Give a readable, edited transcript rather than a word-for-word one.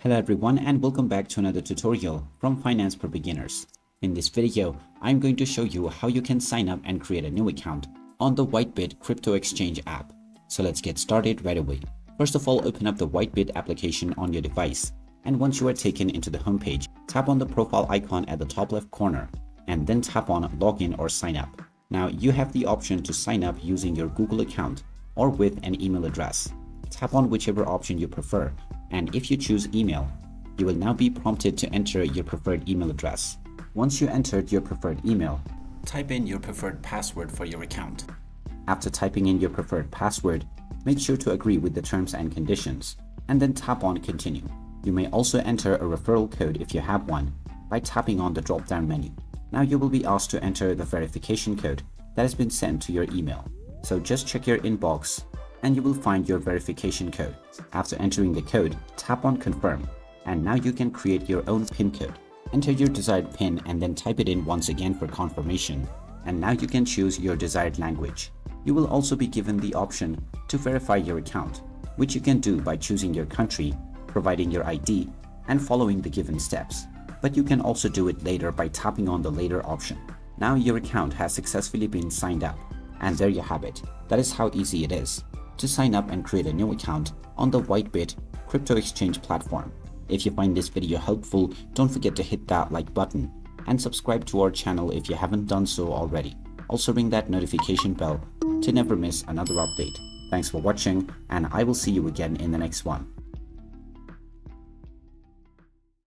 Hello everyone and welcome back to another tutorial from Finance for Beginners. In this video, I'm going to show you how you can sign up and create a new account on the WhiteBIT Crypto Exchange app. So let's get started right away. First of all, open up the WhiteBIT application on your device, and once you are taken into the homepage, tap on the profile icon at the top left corner and then tap on Login or Sign Up. Now you have the option to sign up using your Google account or with an email address. Tap on whichever option you prefer, and if you choose email, you will now be prompted to enter your preferred email address. Once you entered your preferred email, type in your preferred password for your account. After typing in your preferred password, make sure to agree with the terms and conditions, and then tap on Continue. You may also enter a referral code if you have one by tapping on the drop-down menu. Now you will be asked to enter the verification code that has been sent to your email. So just check your inbox and you will find your verification code. After entering the code, tap on Confirm, and now you can create your own PIN code. Enter your desired PIN and then type it in once again for confirmation, and now you can choose your desired language. You will also be given the option to verify your account, which you can do by choosing your country, providing your ID, and following the given steps. But you can also do it later by tapping on the later option. Now your account has successfully been signed up, and there you have it. That is how easy it is to sign up and create a new account on the WhiteBIT crypto exchange platform. If you find this video helpful, don't forget to hit that like button and subscribe to our channel if you haven't done so already. Also ring that notification bell to never miss another update. Thanks for watching, and I will see you again in the next one.